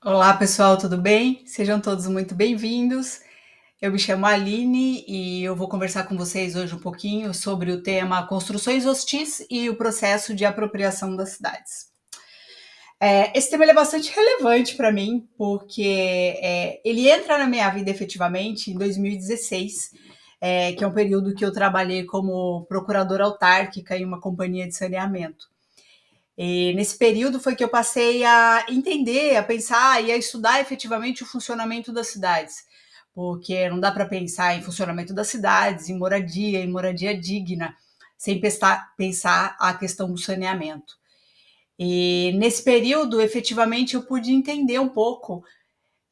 Olá, pessoal, tudo bem? Sejam todos muito bem-vindos. Eu me chamo Aline e eu vou conversar com vocês hoje um pouquinho sobre o tema construções hostis e o processo de apropriação das cidades. Esse tema ele é bastante relevante para mim, porque ele entra na minha vida efetivamente em 2016, que é um período que eu trabalhei como procuradora autárquica em uma companhia de saneamento. E nesse período foi que eu passei a entender, a pensar e a estudar efetivamente o funcionamento das cidades. Porque não dá para pensar em funcionamento das cidades, em moradia digna, sem pensar a questão do saneamento. E nesse período, efetivamente, eu pude entender um pouco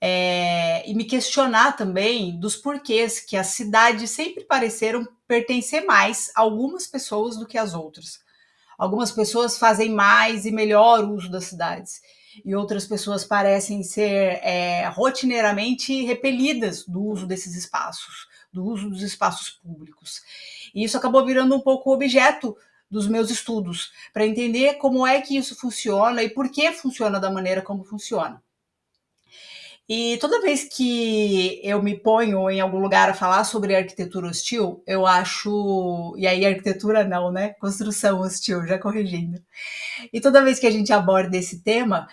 e me questionar também dos porquês que as cidades sempre pareceram pertencer mais a algumas pessoas do que às outras. Algumas pessoas fazem mais e melhor uso das cidades, e outras pessoas parecem ser rotineiramente repelidas do uso desses espaços, do uso dos espaços públicos. E isso acabou virando um pouco objeto dos meus estudos, para entender como é que isso funciona e por que funciona da maneira como funciona. E toda vez que eu me ponho em algum lugar a falar sobre arquitetura hostil, eu acho. E aí, arquitetura não, né? Construção hostil, já corrigindo. E toda vez que a gente aborda esse tema,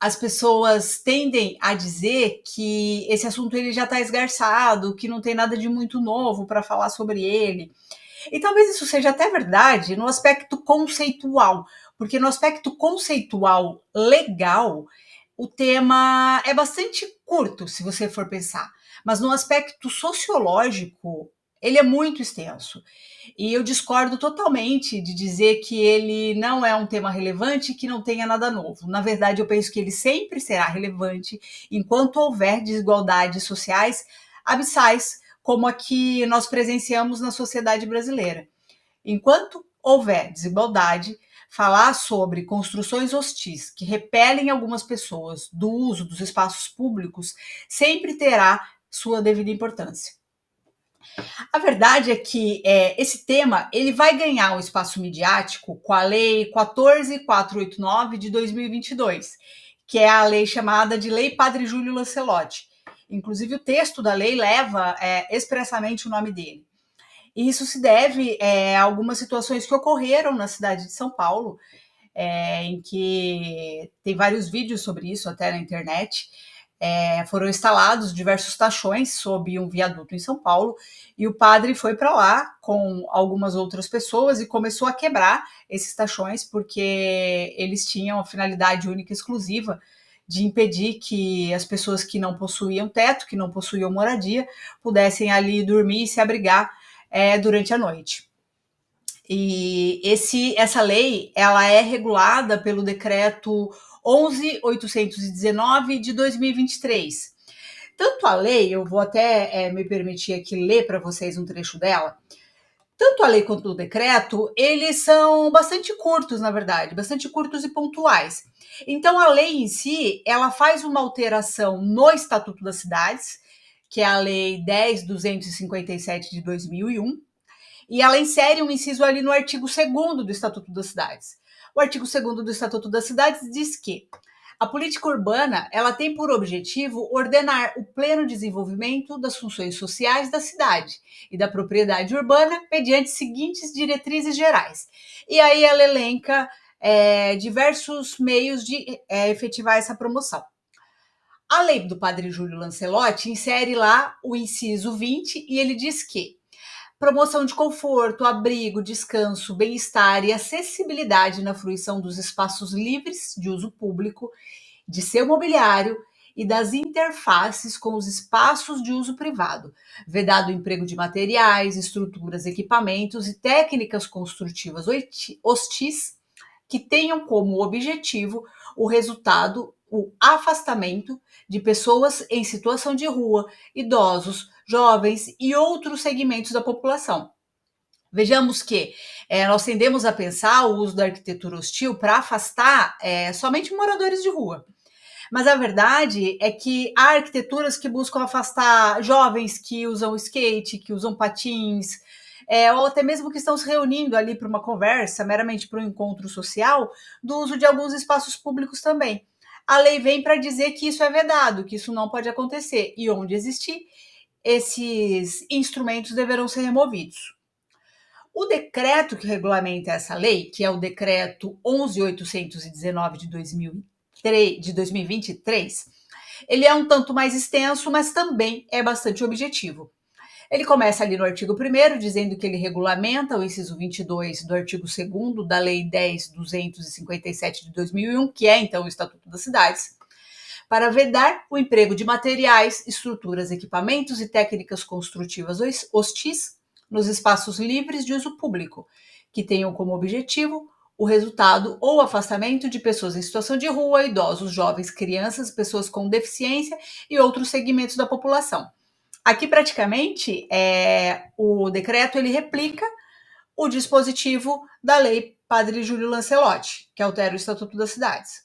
as pessoas tendem a dizer que esse assunto ele já está esgarçado, que não tem nada de muito novo para falar sobre ele. E talvez isso seja até verdade no aspecto conceitual, porque no aspecto conceitual legal, o tema é bastante curto, se você for pensar, mas no aspecto sociológico, ele é muito extenso. E eu discordo totalmente de dizer que ele não é um tema relevante e que não tenha nada novo. Na verdade, eu penso que ele sempre será relevante enquanto houver desigualdades sociais abissais, como a que nós presenciamos na sociedade brasileira. Enquanto houver desigualdade, falar sobre construções hostis que repelem algumas pessoas do uso dos espaços públicos sempre terá sua devida importância. A verdade é que esse tema ele vai ganhar um espaço midiático com a Lei 14.489 de 2022, que é a lei chamada de Lei Padre Júlio Lancelotti. Inclusive, o texto da lei leva expressamente o nome dele. E isso se deve a algumas situações que ocorreram na cidade de São Paulo, em que tem vários vídeos sobre isso até na internet. Foram instalados diversos tachões sob um viaduto em São Paulo e o padre foi para lá com algumas outras pessoas e começou a quebrar esses tachões porque eles tinham a finalidade única e exclusiva de impedir que as pessoas que não possuíam teto, que não possuíam moradia, pudessem ali dormir e se abrigar durante a noite. E essa lei ela é regulada pelo decreto 11.819 de 2023. Tanto a lei, eu vou até me permitir aqui ler para vocês um trecho dela. Tanto a lei quanto o decreto, eles são bastante curtos, na verdade, bastante curtos e pontuais. Então, a lei em si, ela faz uma alteração no Estatuto das Cidades, que é a Lei 10.257 de 2001, e ela insere um inciso ali no artigo 2º do Estatuto das Cidades. O artigo 2º do Estatuto das Cidades diz que a política urbana ela tem por objetivo ordenar o pleno desenvolvimento das funções sociais da cidade e da propriedade urbana mediante seguintes diretrizes gerais. E aí ela elenca diversos meios de efetivar essa promoção. A lei do Padre Júlio Lancelotti insere lá o inciso 20 e ele diz que promoção de conforto, abrigo, descanso, bem-estar e acessibilidade na fruição dos espaços livres de uso público, de seu mobiliário e das interfaces com os espaços de uso privado, vedado o emprego de materiais, estruturas, equipamentos e técnicas construtivas hostis que tenham como objetivo o resultado, o afastamento de pessoas em situação de rua, idosos, jovens e outros segmentos da população. Vejamos que nós tendemos a pensar o uso da arquitetura hostil para afastar somente moradores de rua. Mas a verdade é que há arquiteturas que buscam afastar jovens que usam skate, que usam patins, ou até mesmo que estão se reunindo ali para uma conversa, meramente para um encontro social, do uso de alguns espaços públicos também. a lei vem para dizer que isso é vedado, que isso não pode acontecer, e onde existir, esses instrumentos deverão ser removidos. O decreto que regulamenta essa lei, que é o decreto 11.819 de 2023, ele é um tanto mais extenso, mas também é bastante objetivo. Ele começa ali no artigo 1º, dizendo que ele regulamenta o inciso 22 do artigo 2º da Lei 10.257 de 2001, que é então o Estatuto das Cidades, para vedar o emprego de materiais, estruturas, equipamentos e técnicas construtivas hostis nos espaços livres de uso público, que tenham como objetivo o resultado ou afastamento de pessoas em situação de rua, idosos, jovens, crianças, pessoas com deficiência e outros segmentos da população. Aqui, praticamente, o decreto ele replica o dispositivo da Lei Padre Júlio Lancelotti, que altera o Estatuto das Cidades.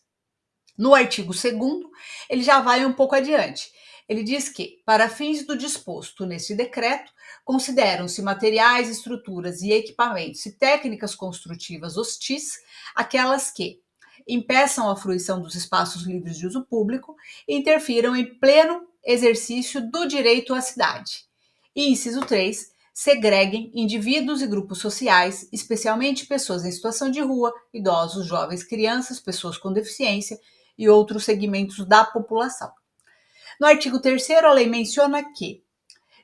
No artigo 2º, ele já vai um pouco adiante. Ele diz que, para fins do disposto neste decreto, consideram-se materiais, estruturas e equipamentos e técnicas construtivas hostis aquelas que impeçam a fruição dos espaços livres de uso público e interfiram em pleno exercício do direito à cidade. E, inciso 3, segreguem indivíduos e grupos sociais, especialmente pessoas em situação de rua, idosos, jovens, crianças, pessoas com deficiência e outros segmentos da população. No artigo 3º, a lei menciona que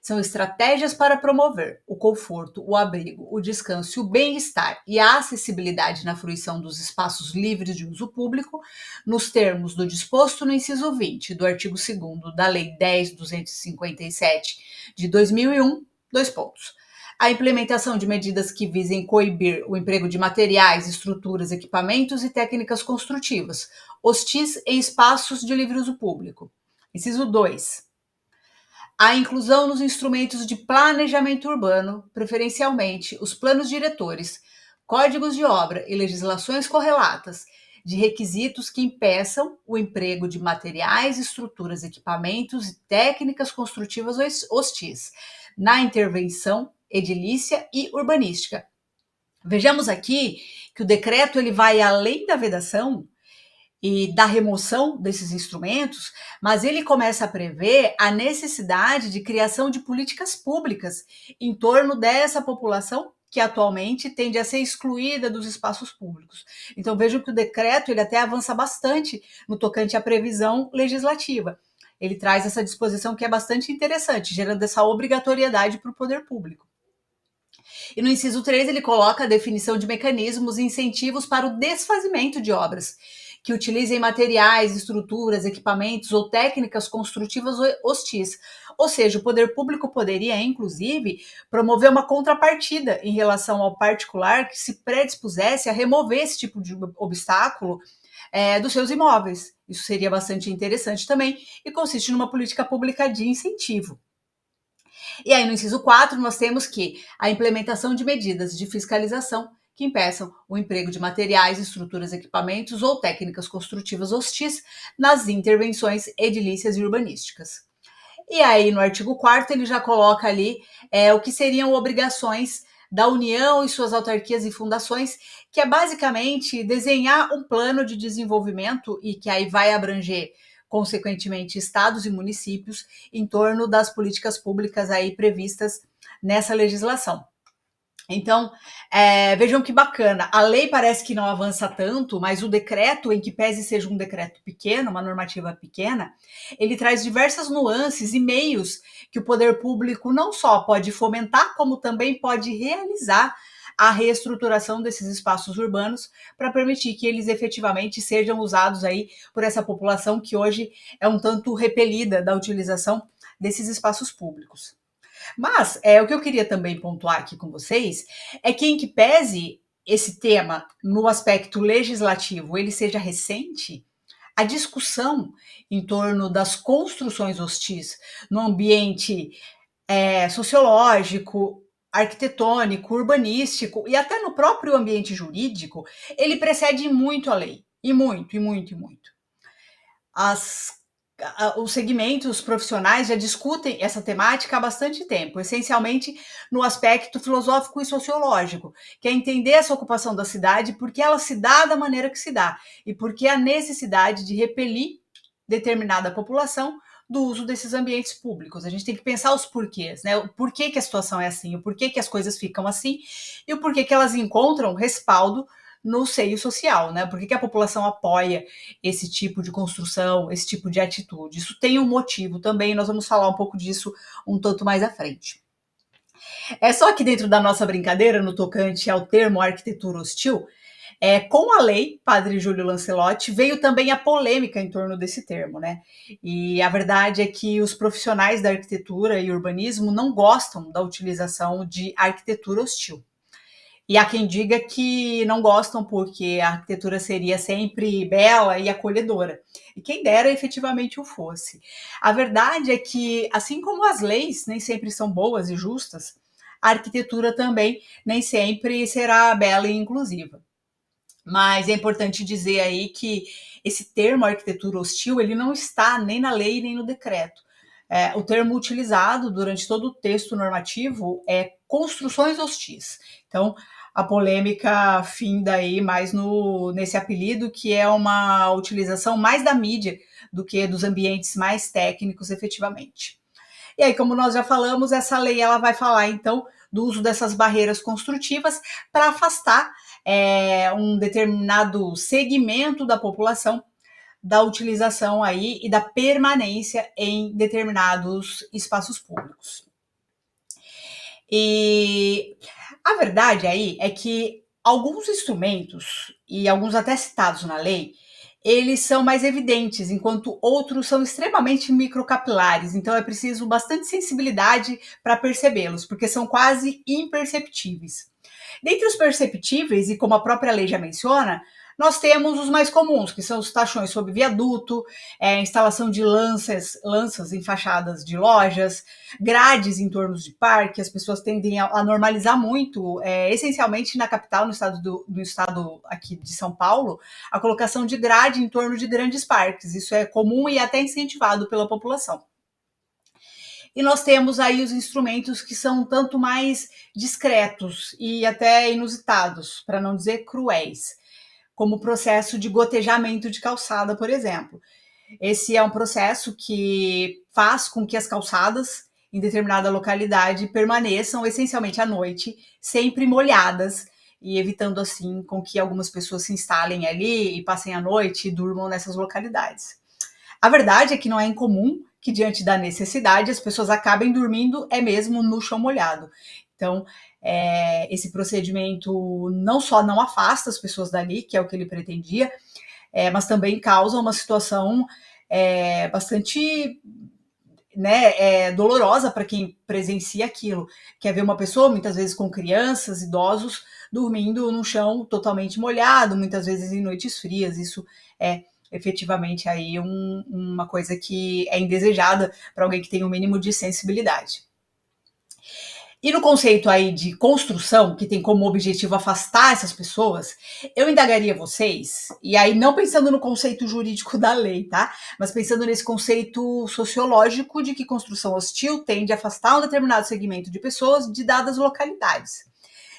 são estratégias para promover o conforto, o abrigo, o descanso, o bem-estar e a acessibilidade na fruição dos espaços livres de uso público, nos termos do disposto no inciso 20 do artigo 2º da Lei 10.257 de 2001, dois pontos. A implementação de medidas que visem coibir o emprego de materiais, estruturas, equipamentos e técnicas construtivas, hostis em espaços de livre uso público. Inciso 2. A inclusão nos instrumentos de planejamento urbano, preferencialmente os planos diretores, códigos de obra e legislações correlatas, de requisitos que impeçam o emprego de materiais, estruturas, equipamentos e técnicas construtivas hostis na intervenção edilícia e urbanística. Vejamos aqui que o decreto ele vai além da vedação e da remoção desses instrumentos, mas ele começa a prever a necessidade de criação de políticas públicas em torno dessa população que atualmente tende a ser excluída dos espaços públicos. Então vejam que o decreto ele até avança bastante no tocante à previsão legislativa. Ele traz essa disposição que é bastante interessante, gerando essa obrigatoriedade para o poder público. E no inciso 3, ele coloca a definição de mecanismos e incentivos para o desfazimento de obras que utilizem materiais, estruturas, equipamentos ou técnicas construtivas hostis. Ou seja, o poder público poderia, inclusive, promover uma contrapartida em relação ao particular que se predispusesse a remover esse tipo de obstáculo dos seus imóveis. Isso seria bastante interessante também e consiste numa política pública de incentivo. E aí, no inciso 4, nós temos que a implementação de medidas de fiscalização que impeçam o emprego de materiais, estruturas, equipamentos ou técnicas construtivas hostis nas intervenções edilícias e urbanísticas. E aí, no artigo 4º, ele já coloca ali o que seriam obrigações da União e suas autarquias e fundações, que é basicamente desenhar um plano de desenvolvimento e que aí vai abranger consequentemente estados e municípios em torno das políticas públicas aí previstas nessa legislação. Então, vejam que bacana, a lei parece que não avança tanto, mas o decreto, em que pese seja um decreto pequeno, uma normativa pequena, ele traz diversas nuances e meios que o poder público não só pode fomentar, como também pode realizar a reestruturação desses espaços urbanos para permitir que eles efetivamente sejam usados aí por essa população que hoje é um tanto repelida da utilização desses espaços públicos. Mas o que eu queria também pontuar aqui com vocês é que, em que pese esse tema no aspecto legislativo ele seja recente, a discussão em torno das construções hostis no ambiente sociológico, arquitetônico, urbanístico e até no próprio ambiente jurídico, ele precede muito a lei. E muito, e muito, e muito. As os segmentos profissionais já discutem essa temática há bastante tempo, essencialmente no aspecto filosófico e sociológico, que é entender essa ocupação da cidade, porque ela se dá da maneira que se dá, e porque a necessidade de repelir determinada população do uso desses ambientes públicos. A gente tem que pensar os porquês, né? O porquê que a situação é assim, o porquê que as coisas ficam assim e o porquê que elas encontram respaldo no seio social, né? Por que a população apoia esse tipo de construção, esse tipo de atitude? Isso tem um motivo também, nós vamos falar um pouco disso um tanto mais à frente. É só que dentro da nossa brincadeira, no tocante ao termo arquitetura hostil, com a lei Padre Júlio Lancelotti, veio também a polêmica em torno desse termo, né? E a verdade é que os profissionais da arquitetura e urbanismo não gostam da utilização de arquitetura hostil. E há quem diga que não gostam porque a arquitetura seria sempre bela e acolhedora. E quem dera efetivamente o fosse. A verdade é que, assim como as leis nem sempre são boas e justas, a arquitetura também nem sempre será bela e inclusiva. Mas é importante dizer aí que esse termo arquitetura hostil, ele não está nem na lei nem no decreto. O termo utilizado durante todo o texto normativo é construções hostis. Então, a polêmica finda aí mais nesse apelido, que é uma utilização mais da mídia do que dos ambientes mais técnicos, efetivamente. E aí, como nós já falamos, essa lei ela vai falar, então, do uso dessas barreiras construtivas para afastar um determinado segmento da população da utilização aí e da permanência em determinados espaços públicos. E a verdade aí é que alguns instrumentos, e alguns até citados na lei, eles são mais evidentes, enquanto outros são extremamente microcapilares, então é preciso bastante sensibilidade para percebê-los, porque são quase imperceptíveis. Dentre os perceptíveis, e como a própria lei já menciona, nós temos os mais comuns, que são os tachões sob viaduto, instalação de lanças em fachadas de lojas, grades em torno de parque, as pessoas tendem a normalizar muito, essencialmente na capital, no estado aqui de São Paulo, a colocação de grade em torno de grandes parques. Isso é comum e até incentivado pela população. E nós temos aí os instrumentos que são um tanto mais discretos e até inusitados, para não dizer cruéis, como o processo de gotejamento de calçada, por exemplo. Esse é um processo que faz com que as calçadas em determinada localidade permaneçam essencialmente à noite, sempre molhadas, e evitando assim com que algumas pessoas se instalem ali e passem a noite e durmam nessas localidades. A verdade é que não é incomum que, diante da necessidade, as pessoas acabem dormindo mesmo no chão molhado. Então, esse procedimento não só não afasta as pessoas dali, que é o que ele pretendia, mas também causa uma situação bastante dolorosa para quem presencia aquilo. Quer ver uma pessoa, muitas vezes com crianças, idosos, dormindo no chão totalmente molhado, muitas vezes em noites frias. Isso é efetivamente aí uma coisa que é indesejada para alguém que tem um mínimo de sensibilidade. E no conceito aí de construção, que tem como objetivo afastar essas pessoas, eu indagaria vocês, e aí não pensando no conceito jurídico da lei, tá? Mas pensando nesse conceito sociológico de que construção hostil tende a afastar um determinado segmento de pessoas de dadas localidades.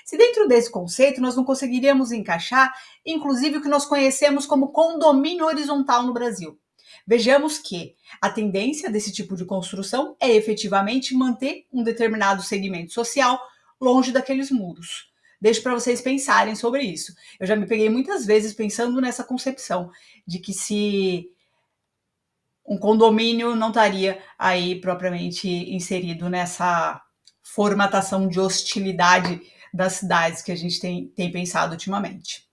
Se dentro desse conceito nós não conseguiríamos encaixar, inclusive, o que nós conhecemos como condomínio horizontal no Brasil. Vejamos que a tendência desse tipo de construção é efetivamente manter um determinado segmento social longe daqueles muros. Deixo para vocês pensarem sobre isso. Eu já me peguei muitas vezes pensando nessa concepção de que se um condomínio não estaria aí propriamente inserido nessa formatação de hostilidade das cidades que a gente tem pensado ultimamente.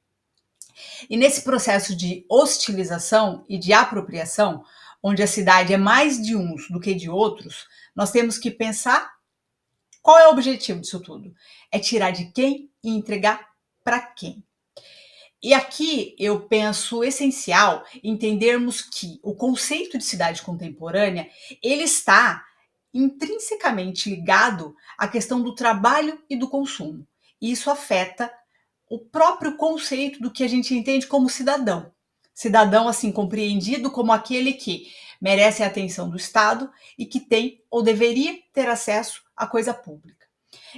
E nesse processo de hostilização e de apropriação, onde a cidade é mais de uns do que de outros, nós temos que pensar qual é o objetivo disso tudo. É tirar de quem e entregar para quem. E aqui eu penso essencial entendermos que o conceito de cidade contemporânea, ele está intrinsecamente ligado à questão do trabalho e do consumo. E isso afeta o próprio conceito do que a gente entende como cidadão. Cidadão, assim, compreendido como aquele que, merecem a atenção do Estado e que tem ou deveria ter acesso à coisa pública.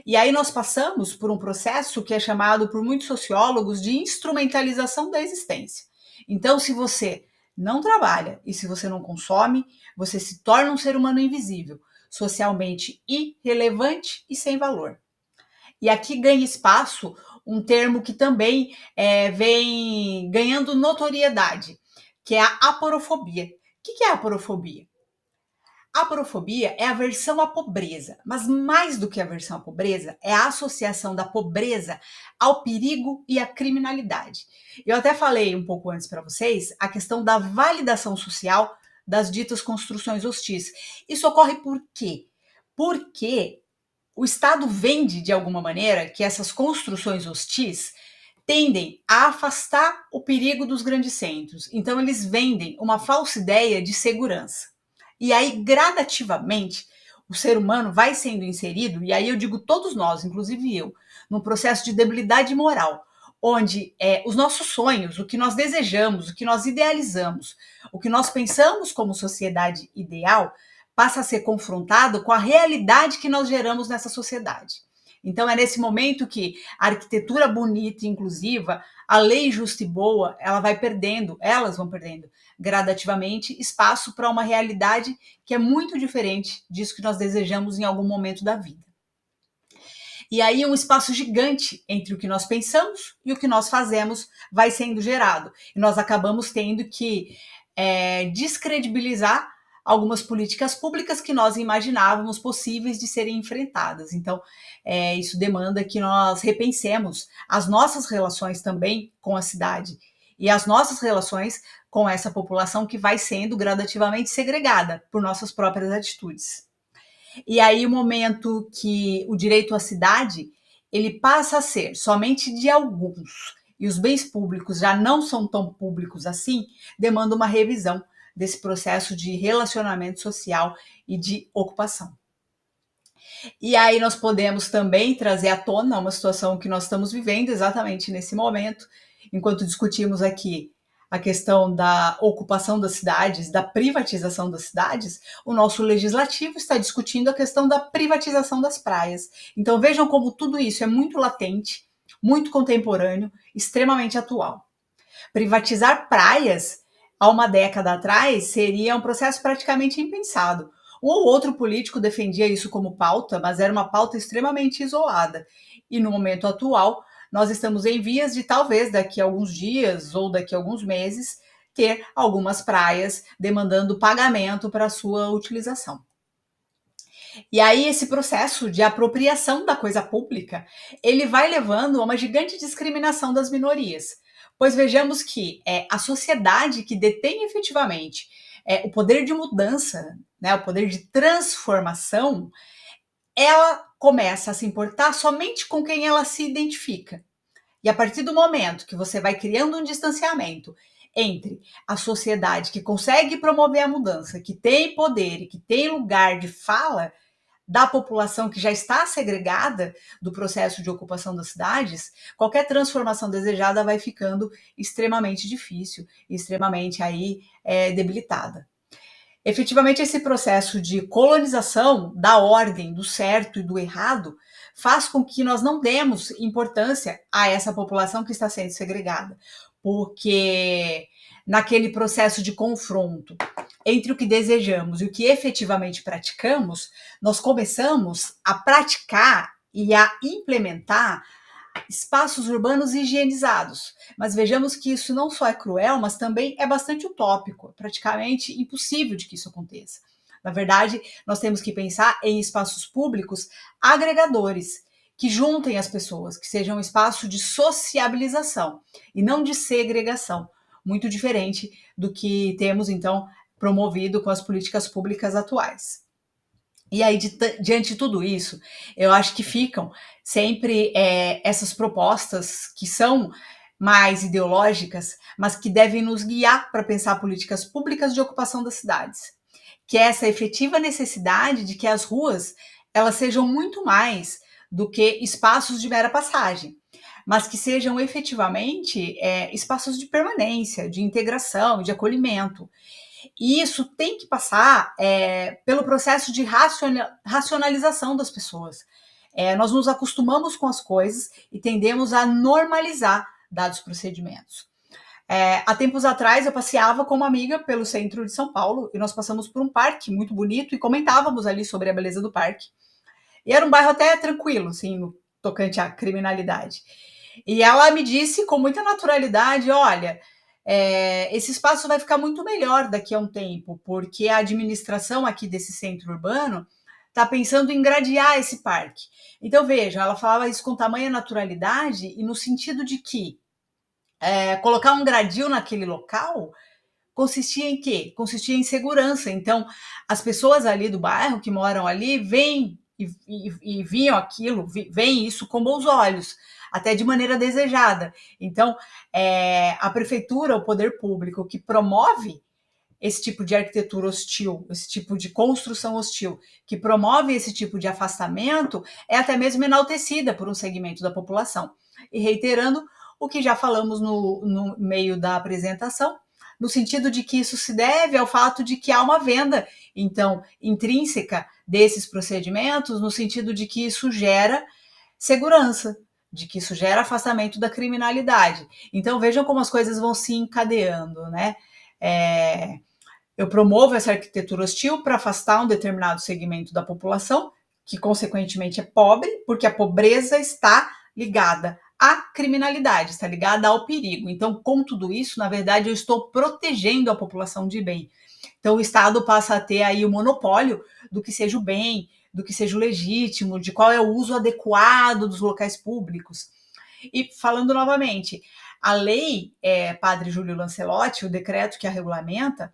E aí nós passamos por um processo que é chamado por muitos sociólogos de instrumentalização da existência. Então, se você não trabalha e se você não consome, você se torna um ser humano invisível, socialmente irrelevante e sem valor. E aqui ganha espaço um termo que também vem ganhando notoriedade, que é a aporofobia. O que é a aporofobia? A aporofobia é a aversão à pobreza, mas mais do que a aversão à pobreza, é a associação da pobreza ao perigo e à criminalidade. Eu até falei um pouco antes para vocês a questão da validação social das ditas construções hostis. Isso ocorre por quê? Porque o Estado vende, de alguma maneira, que essas construções hostis tendem a afastar o perigo dos grandes centros. Então, eles vendem uma falsa ideia de segurança. E aí, gradativamente, o ser humano vai sendo inserido, e aí eu digo todos nós, inclusive eu, num processo de debilidade moral, onde os nossos sonhos, o que nós desejamos, o que nós idealizamos, o que nós pensamos como sociedade ideal, passa a ser confrontado com a realidade que nós geramos nessa sociedade. Então é nesse momento que a arquitetura bonita e inclusiva, a lei justa e boa, elas vão perdendo gradativamente espaço para uma realidade que é muito diferente disso que nós desejamos em algum momento da vida. E aí um espaço gigante entre o que nós pensamos e o que nós fazemos vai sendo gerado. E nós acabamos tendo que descredibilizar algumas políticas públicas que nós imaginávamos possíveis de serem enfrentadas. Então, isso demanda que nós repensemos as nossas relações também com a cidade e as nossas relações com essa população que vai sendo gradativamente segregada por nossas próprias atitudes. E aí o momento que o direito à cidade, ele passa a ser somente de alguns, e os bens públicos já não são tão públicos assim, demanda uma revisão desse processo de relacionamento social e de ocupação. E aí nós podemos também trazer à tona uma situação que nós estamos vivendo exatamente nesse momento, enquanto discutimos aqui a questão da ocupação das cidades, da privatização das cidades, o nosso legislativo está discutindo a questão da privatização das praias. Então vejam como tudo isso é muito latente, muito contemporâneo, extremamente atual. Privatizar praias há uma década atrás seria um processo praticamente impensado. Um ou outro político defendia isso como pauta, mas era uma pauta extremamente isolada. E no momento atual, nós estamos em vias de talvez daqui a alguns dias ou daqui a alguns meses ter algumas praias demandando pagamento para a sua utilização. E aí esse processo de apropriação da coisa pública, ele vai levando a uma gigante discriminação das minorias. Pois vejamos que a sociedade que detém efetivamente o poder de mudança, né, o poder de transformação, ela começa a se importar somente com quem ela se identifica. E a partir do momento que você vai criando um distanciamento entre a sociedade que consegue promover a mudança, que tem poder e que tem lugar de fala, da população que já está segregada do processo de ocupação das cidades, qualquer transformação desejada vai ficando extremamente difícil, extremamente debilitada. Efetivamente, esse processo de colonização da ordem, do certo e do errado, faz com que nós não demos importância a essa população que está sendo segregada, porque naquele processo de confronto entre o que desejamos e o que efetivamente praticamos, nós começamos a praticar e a implementar espaços urbanos higienizados. Mas vejamos que isso não só é cruel, mas também é bastante utópico, praticamente impossível de que isso aconteça. Na verdade, nós temos que pensar em espaços públicos agregadores, que juntem as pessoas, que sejam um espaço de sociabilização e não de segregação, muito diferente do que temos, então, promovido com as políticas públicas atuais. E aí, diante de tudo isso, eu acho que ficam sempre essas propostas que são mais ideológicas, mas que devem nos guiar para pensar políticas públicas de ocupação das cidades. Que é essa efetiva necessidade de que as ruas elas sejam muito mais do que espaços de mera passagem, mas que sejam efetivamente espaços de permanência, de integração, de acolhimento. E isso tem que passar pelo processo de racionalização das pessoas. Nós nos acostumamos com as coisas e tendemos a normalizar dados procedimentos. Há tempos atrás eu passeava com uma amiga pelo centro de São Paulo e nós passamos por um parque muito bonito e comentávamos ali sobre a beleza do parque. E era um bairro até tranquilo, assim, no tocante à criminalidade. E ela me disse com muita naturalidade: olha, esse espaço vai ficar muito melhor daqui a um tempo, porque a administração aqui desse centro urbano está pensando em gradear esse parque. Então, veja, ela falava isso com tamanha naturalidade e no sentido de que colocar um gradil naquele local consistia em quê? Consistia em segurança. Então, as pessoas ali do bairro que moram ali veem e viam aquilo, veem isso com bons olhos, até de maneira desejada. Então, a prefeitura, o poder público que promove esse tipo de arquitetura hostil, esse tipo de construção hostil, que promove esse tipo de afastamento, é até mesmo enaltecida por um segmento da população. E reiterando o que já falamos no meio da apresentação, no sentido de que isso se deve ao fato de que há uma venda, então, intrínseca desses procedimentos, no sentido de que isso gera segurança, de que isso gera afastamento da criminalidade. Então, vejam como as coisas vão se encadeando, né? Eu promovo essa arquitetura hostil para afastar um determinado segmento da população, que consequentemente é pobre, porque a pobreza está ligada à criminalidade, está ligada ao perigo. Então, com tudo isso, na verdade, eu estou protegendo a população de bem. Então, o Estado passa a ter aí o monopólio do que seja o bem, do que seja o legítimo, de qual é o uso adequado dos locais públicos. E falando novamente, a lei, Padre Júlio Lancelotti, o decreto que a regulamenta,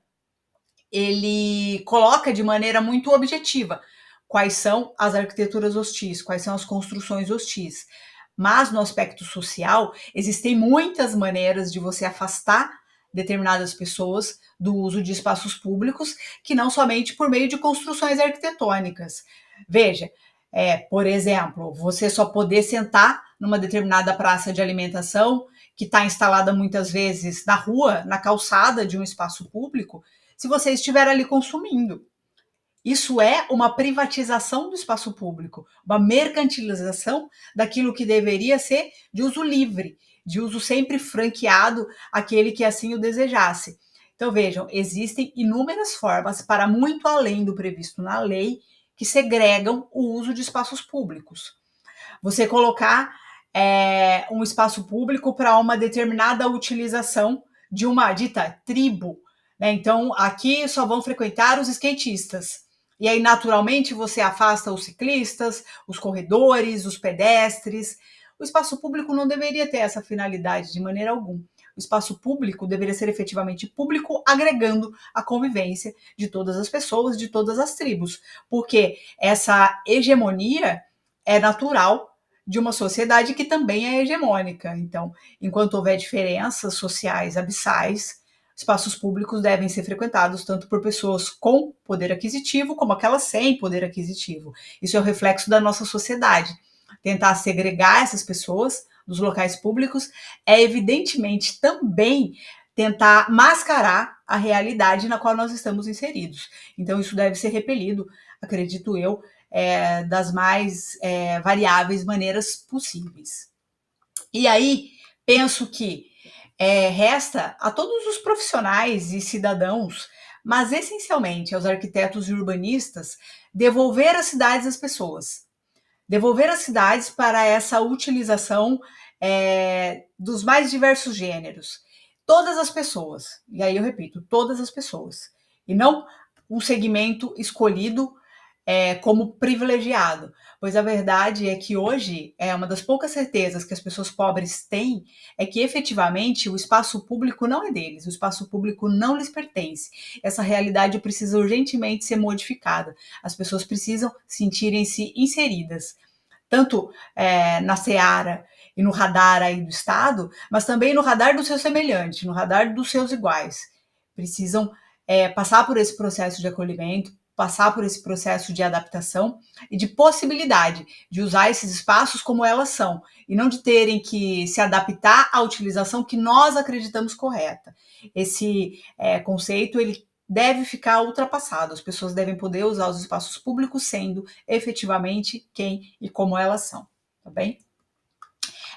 ele coloca de maneira muito objetiva quais são as arquiteturas hostis, quais são as construções hostis. Mas no aspecto social, existem muitas maneiras de você afastar determinadas pessoas do uso de espaços públicos, que não somente por meio de construções arquitetônicas. Veja, por exemplo, você só poder sentar numa determinada praça de alimentação, que está instalada muitas vezes na rua, na calçada de um espaço público, se você estiver ali consumindo. Isso é uma privatização do espaço público, uma mercantilização daquilo que deveria ser de uso livre, de uso sempre franqueado àquele que assim o desejasse. Então vejam, existem inúmeras formas para muito além do previsto na lei que segregam o uso de espaços públicos. Você colocar um espaço público para uma determinada utilização de uma dita tribo, né? Então aqui só vão frequentar os skatistas. E aí, naturalmente, você afasta os ciclistas, os corredores, os pedestres. O espaço público não deveria ter essa finalidade de maneira alguma. O espaço público deveria ser efetivamente público, agregando a convivência de todas as pessoas, de todas as tribos. Porque essa hegemonia é natural de uma sociedade que também é hegemônica. Então, enquanto houver diferenças sociais abissais, espaços públicos devem ser frequentados tanto por pessoas com poder aquisitivo como aquelas sem poder aquisitivo. Isso é o reflexo da nossa sociedade. Tentar segregar essas pessoas dos locais públicos é evidentemente também tentar mascarar a realidade na qual nós estamos inseridos. Então isso deve ser repelido, acredito eu, das mais variáveis maneiras possíveis. E aí, penso que resta a todos os profissionais e cidadãos, mas essencialmente aos arquitetos e urbanistas, devolver as cidades às pessoas. Devolver as cidades para essa utilização dos mais diversos gêneros. Todas as pessoas, e aí eu repito, todas as pessoas. E não um segmento escolhido como privilegiado, pois a verdade é que hoje uma das poucas certezas que as pessoas pobres têm é que efetivamente o espaço público não é deles, o espaço público não lhes pertence. Essa realidade precisa urgentemente ser modificada. As pessoas precisam sentirem-se inseridas, tanto na seara e no radar aí do Estado, mas também no radar do seu semelhante, no radar dos seus iguais. Precisam passar por esse processo de acolhimento, passar por esse processo de adaptação e de possibilidade de usar esses espaços como elas são, e não de terem que se adaptar à utilização que nós acreditamos correta. Esse conceito, ele deve ficar ultrapassado. As pessoas devem poder usar os espaços públicos sendo efetivamente quem e como elas são, tá bem?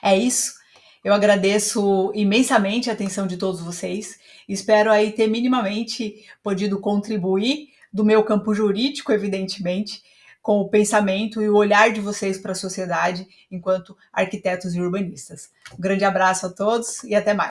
É isso. Eu agradeço imensamente a atenção de todos vocês. Espero aí ter minimamente podido contribuir do meu campo jurídico, evidentemente, com o pensamento e o olhar de vocês para a sociedade enquanto arquitetos e urbanistas. Um grande abraço a todos e até mais.